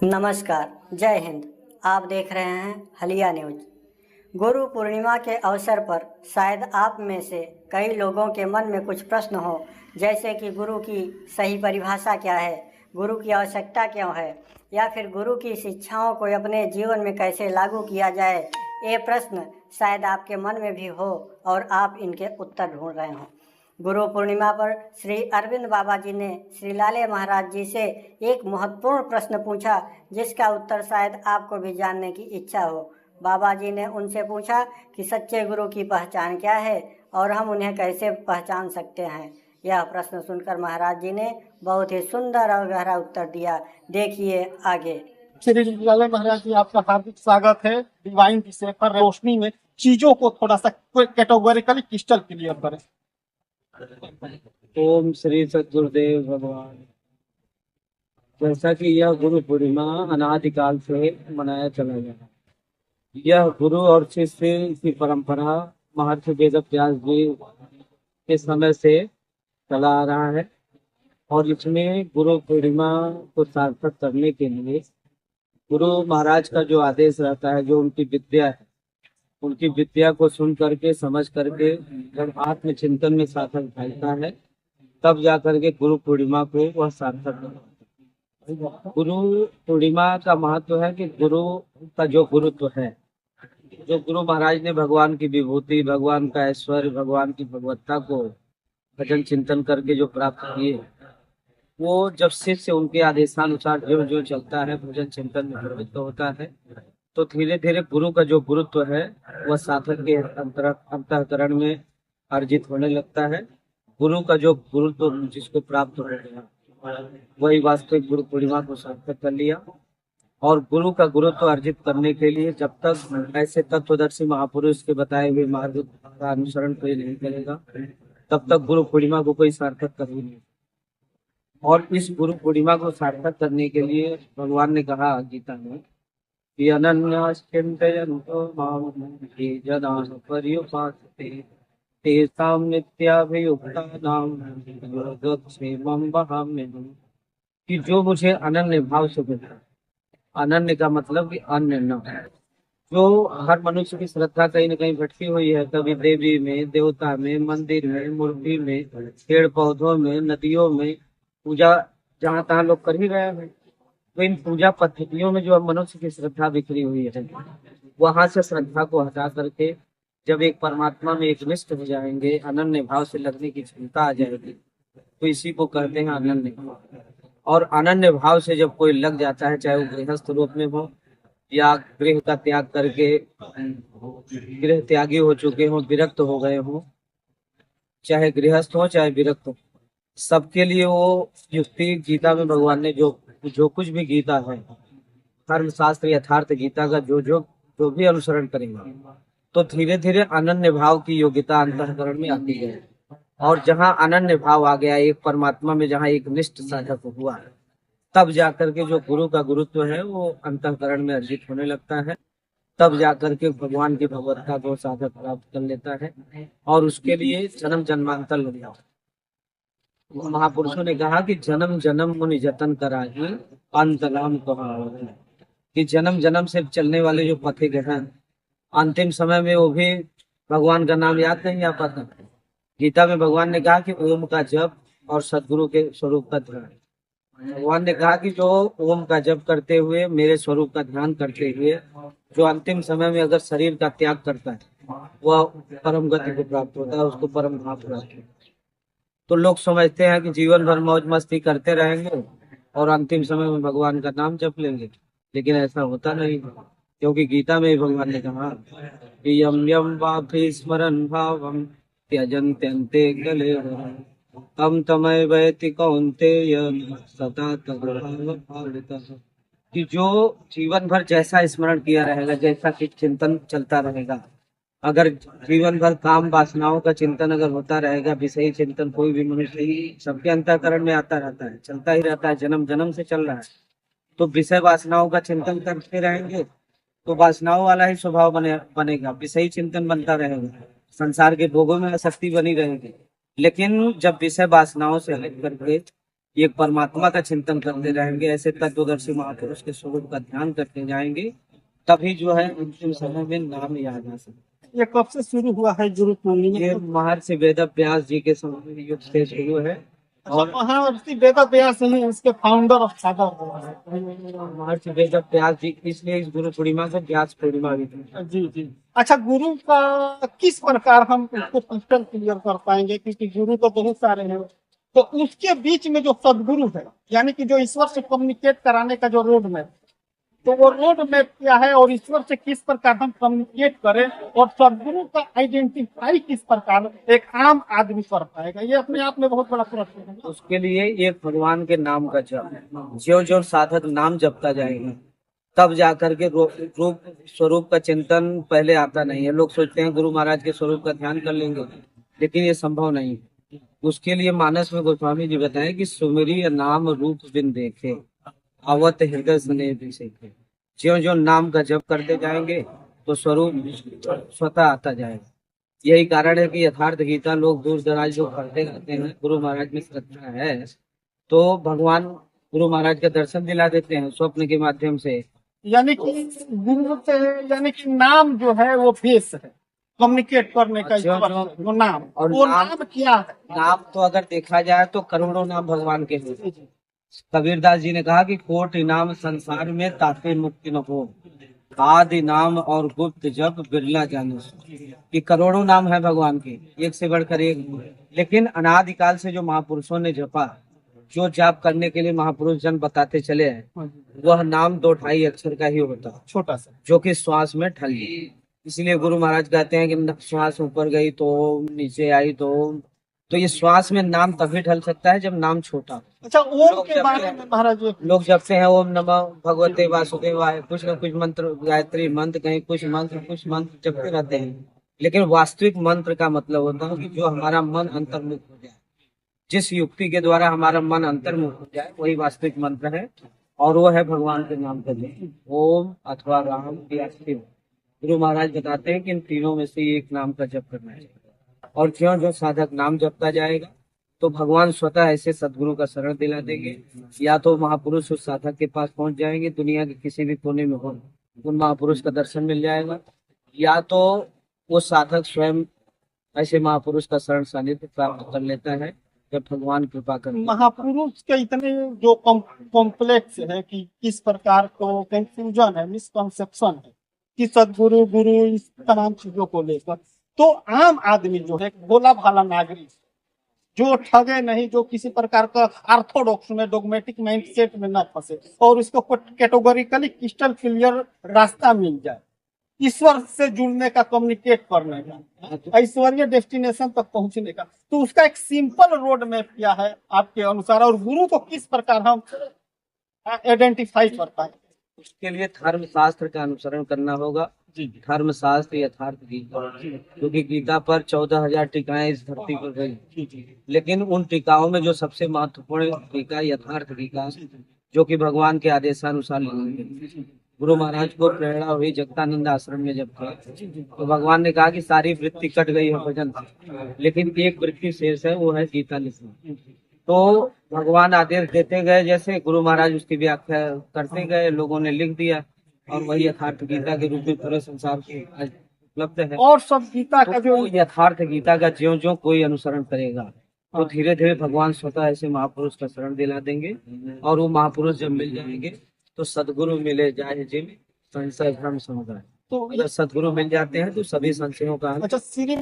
नमस्कार, जय हिंद। आप देख रहे हैं हलिया न्यूज। गुरु पूर्णिमा के अवसर पर शायद आप में से कई लोगों के मन में कुछ प्रश्न हो, जैसे कि गुरु की सही परिभाषा क्या है, गुरु की आवश्यकता क्यों है, या फिर गुरु की शिक्षाओं को अपने जीवन में कैसे लागू किया जाए। ये प्रश्न शायद आपके मन में भी हो और आप इनके उत्तर ढूंढ रहे हों। गुरु पूर्णिमा पर श्री अरविंद बाबा जी ने श्री लाले महाराज जी से एक महत्वपूर्ण प्रश्न पूछा, जिसका उत्तर शायद आपको भी जानने की इच्छा हो। बाबा जी ने उनसे पूछा कि सच्चे गुरु की पहचान क्या है और हम उन्हें कैसे पहचान सकते हैं। यह प्रश्न सुनकर महाराज जी ने बहुत ही सुंदर और गहरा उत्तर दिया। देखिए आगे। श्री लाले महाराज जी, आपका हार्दिक स्वागत है। डिवाइन विषय पर रोशनी में चीजों को थोड़ा सा कैटेगोरिकली क्रिस्टल क्लियर करें। ओम श्री सद्गुरुदेव भगवान। जैसा कि यह गुरु पूर्णिमा अनादिकाल से मनाया चला गया, यह गुरु और शिष्य की परंपरा महर्षि वेदव्यास जी के समय से चला आ रहा है। और इसमें गुरु पूर्णिमा को सार्थक करने के लिए गुरु महाराज का जो आदेश रहता है, जो उनकी विद्या है, उनकी विद्या को सुन करके समझ करके जब आत्मचिंतन में सार्थक फैलता है, तब जा करके गुरु पूर्णिमा को वह सार्थक है। गुरु पूर्णिमा का महत्व है कि गुरु का जो गुरुत्व है, जो गुरु महाराज ने भगवान की विभूति, भगवान का ऐश्वर्य, भगवान की भगवत्ता को भजन चिंतन करके जो प्राप्त किए, वो जब शिष्य उनके आदेशानुसार जो जो चलता है, भजन चिंतन में प्रवृत्त होता है, तो धीरे धीरे गुरु का जो गुरुत्व है वह साधक के अंतःकरण में अर्जित होने लगता है। गुरु का जो गुरुत्व जिसको प्राप्त हो गया, वही वास्तविक गुरु पूर्णिमा को सार्थक कर लिया। और गुरु का गुरुत्व अर्जित करने के लिए जब तक ऐसे तत्वदर्शी महापुरुष के बताए हुए मार्ग का अनुसरण कोई नहीं करेगा, तब तक गुरु पूर्णिमा को कोई सार्थक कर ही नहीं। और इस गुरु पूर्णिमा को सार्थक करने के लिए भगवान ने कहा गीता में कि अनन्याश्चिन्तयन्तो मां ये जनाः पर्युपासते तेषां नित्याभियुक्तानां योगक्षेमं वहाम्यहम्। कि जो मुझे अनन्य भाव से मिलता है, अनन्य का मतलब कि अन्य न। जो हर मनुष्य की श्रद्धा कहीं न कहीं भटकी हुई है, कभी देवी में, देवता में, मंदिर में, मूर्ति में, पेड़ पौधों में, नदियों में पूजा जहाँ तहाँ लोग कर ही रहे हैं। तो इन पूजा पद्धतियों में जो मनुष्य की श्रद्धा बिखरी हुई है, वहां से श्रद्धा को हटा करके जब एक परमात्मा में एक निष्ठ हो जाएंगे, अनन्य भाव से लगने की क्षमता आ जाएगी, तो इसी को कहते हैं अनन्य भाव। और अनन्य भाव से जब कोई लग जाता है, चाहे वो गृहस्थ रूप में हो या गृह का त्याग करके गृह त्यागी हो चुके हो, विरक्त हो गए हो, चाहे गृहस्थ हो चाहे विरक्त हो, सबके लिए वो युक्ति गीता में भगवान ने जो कुछ भी गीता है, धर्म शास्त्र यथार्थ गीता का जो भी अनुसरण करेंगे, तो धीरे धीरे अनन्य भाव की योग्यता अंतःकरण में आती है। और जहाँ अनन्य भाव आ गया, एक परमात्मा में जहाँ एक निष्ठ साधक हुआ, तब जाकर के जो गुरु का गुरुत्व है वो अंतःकरण में अर्जित होने लगता है। तब जाकर के भगवान की भगवत्ता को साधक प्राप्त कर लेता है। और उसके लिए जन्म जन्मांतर लग जाता है। महापुरुषों ने कहा कि जन्म जन्म मुनि जतन कराही अंत नाम कहावत। कि जन्म जन्म से चलने वाले जो पथिक हैं, अंतिम समय में वो भी भगवान का नाम याद नहीं आ पाता। गीता में भगवान ने कहा कि ओम का जप और सदगुरु के स्वरूप का ध्यान। भगवान ने कहा कि जो ओम का जप करते हुए, मेरे स्वरूप का ध्यान करते हुए, जो अंतिम समय में अगर शरीर का त्याग करता है, वह परम गति को प्राप्त होता है, उसको परम धाम प्राप्त होता है। तो लोग समझते हैं कि जीवन भर मौज मस्ती करते रहेंगे और अंतिम समय में भगवान का नाम जप लेंगे, लेकिन ऐसा होता नहीं। क्योंकि गीता में भगवान ने कहा कि यम यम वापि स्मरन् भावम त्यजन्त्यन्ते कलेवरम् तम तमय वैति कौन्तेय सदा तद्भावभावितः। कि जो जीवन भर जैसा स्मरण किया रहेगा, जैसा कि चिंतन चलता रहेगा, अगर जीवन भर काम वासनाओं का चिंतन अगर होता रहेगा, विषयी चिंतन कोई भी मनुष्य ही सबके अंतःकरण में आता रहता है, चलता ही रहता है, जन्म जन्म से चल रहा है, तो विषय वासनाओं का चिंतन करते रहेंगे तो वासनाओं वाला ही स्वभाव बनेगा, विषयी चिंतन बनता रहेगा, संसार के भोगों में आसक्ति बनी रहेगी। लेकिन जब विषय वासनाओं से हट करके एक परमात्मा का चिंतन करते रहेंगे, ऐसे तत्वदर्शी महापुरुष के स्वरूप का ध्यान करते जाएंगे, तभी जो है अंतिम समय में नाम याद आ सकता ये कब से शुरू हुआ है गुरु है। पूर्णिमा? ये महर्षि वेद व्यास जी के समय युग से शुरू है और महर्षि वेद व्यास ही इसके फाउंडर और फादर हुआ है। महर्षि वेद व्यास जी, इसलिए इस गुरु पूर्णिमा को व्यास पूर्णिमा भी कहते हैं। जी जी। अच्छा, गुरु का किस प्रकार हम इसको क्रिस्टल क्लियर कर पाएंगे, क्योंकि गुरु तो बहुत सारे हैं, तो उसके बीच में जो सदगुरु है, यानी कि जो ईश्वर से कम्युनिकेट कराने का जो रोड मैप, तो वो रोड मैप क्या है और ईश्वर से किस प्रकार हम कम्युनिकेट करें, और सदगुरु का आइडेंटिफाई किस प्रकार एक आम आदमी कर पाएगा, ये अपने आप में बहुत बड़ा प्रश्न है। उसके लिए एक भगवान के नाम का जप, जो जो साधक नाम जपता जाएगा तब जाकर के रूप स्वरूप का चिंतन पहले आता नहीं है। लोग सोचते हैं गुरु महाराज के स्वरूप का ध्यान कर लेंगे, लेकिन ये संभव नहीं है। उसके लिए मानस में गोस्वामी जी बताएं कि सुमिरी नाम रूप बिन देखे, अवत हृदय स्नेह भी सीखे। ज्यो ज्यो नाम का जप करते जाएंगे तो स्वरूप स्वतः आता जाएगा। यही कारण है कि यथार्थ गीता लोग दूर दराज जो पढ़ते रहते हैं, गुरु महाराज में श्रद्धा है तो भगवान गुरु महाराज का दर्शन दिला देते हैं स्वप्न के माध्यम से। यानी कि गुरु से, यानी कि नाम जो है वो बेस है कम्युनिकेट करने का, अच्छा, ईश्वर से, वो नाम, और वो नाम- नाम क्या है? नाम तो अगर देखा जाए तो करोड़ों नाम भगवान के हैं। कबीरदास जी ने कहा कि कोटि नाम संसार में ताते मुक्ति न हो, आदि नाम और गुप्त जप बिरला जाने सो। कि करोड़ों नाम है भगवान के, एक से बढ़कर एक, लेकिन अनादिकाल से जो महापुरुषों ने जपा, जो जाप करने के लिए महापुरुष जन बताते चले हैं, वह नाम 2-2.5 अक्षर का ही होता है, छोटा सा, जो कि श्वास में ढल गई। इसलिए गुरु महाराज कहते हैं कि श्वास ऊपर गई तो, नीचे आई तो ये श्वास में नाम तभी ढल सकता है जब नाम छोटा हो। अच्छा, ओम लोग के जपते बारे हैं। में महाराज जी, लोग जपते हैं ओम नमः भगवते वासुदेवाय, कुछ न कुछ मंत्र, गायत्री मंत्र, कहीं कुछ मंत्र जपते रहते हैं, लेकिन वास्तविक मंत्र का मतलब होता है कि जो हमारा मन अंतर्मुख हो जाए, जिस युक्ति के द्वारा हमारा मन अंतर्मुख हो जाए, वही वास्तविक मंत्र है, और वो है भगवान के नाम का जप, ओम अथवा राम या शिव। गुरु महाराज बताते हैं कि इन तीनों में से एक नाम का जप करना चाहिए, और ज्यों जो साधक नाम जपता जाएगा तो भगवान स्वतः ऐसे सदगुरु का शरण दिला देंगे। या तो महापुरुष उस साधक के पास पहुंच जाएंगे, दुनिया के किसी भी कोने में हो, उन महापुरुष का दर्शन मिल जाएगा, या तो वो साधक स्वयं ऐसे महापुरुष का शरण सानिध्य प्राप्त कर लेता है जब भगवान कृपा कर। महापुरुष के इतने जो कॉम्प्लेक्स है कि किस प्रकार को कंफ्यूजन है, मिसकॉन्सेप्शन है कि सदगुरु गुरु इस तमाम चीजों को लेकर, तो आम आदमी जो है भोला भाला नागरिक, जो ठगे नहीं, जो किसी प्रकार का ऑर्थोडॉक्स में डोगमेटिक माइंडसेट में न फंसे और उसको कैटेगोरिकली क्रिस्टल क्लियर रास्ता मिल जाए ईश्वर से जुड़ने का, कम्युनिकेट करने का, ऐश्वर्य डेस्टिनेशन तक पहुंचने का, तो उसका एक सिंपल रोड मैप क्या है आपके अनुसार, और गुरु को किस प्रकार हम आइडेंटिफाई कर पाए? उसके लिए धर्म शास्त्र का अनुसरण करना होगा। धर्म शास्त्र यथार्थ गीता, क्योंकि गीता पर 14,000 टीकाएं इस धरती पर गई, लेकिन उन टीकाओं में जो सबसे महत्वपूर्ण टीका यथार्थ गीता, जो कि भगवान के आदेशानुसार लिखी गई। गुरु महाराज को प्रेरणा हुई जगतानंद आश्रम में जब थे, तो भगवान ने कहा कि सारी वृत्ति कट गई है भजन से, लेकिन एक वृत्ति शेष है, वो है गीता लिखना। तो भगवान आदेश देते गए, जैसे गुरु महाराज उसकी व्याख्या करते गए, लोगों ने लिख दिया, और वही यथार्थ गीता के रूप में पूरे संसार को आज उपलब्ध है। और सब गीता का जो तो यथार्थ गीता का ज्यों ज्यों कोई अनुसरण करेगा तो धीरे धीरे भगवान स्वतः ऐसे महापुरुष का शरण दिला देंगे, और वो महापुरुष जब मिल जाएंगे तो सदगुरु मिले जाए जिन संशय भ्रम समुदाय। तो अगर सदगुरु मिल जाते हैं तो सभी संशयों का अच्छा, श्री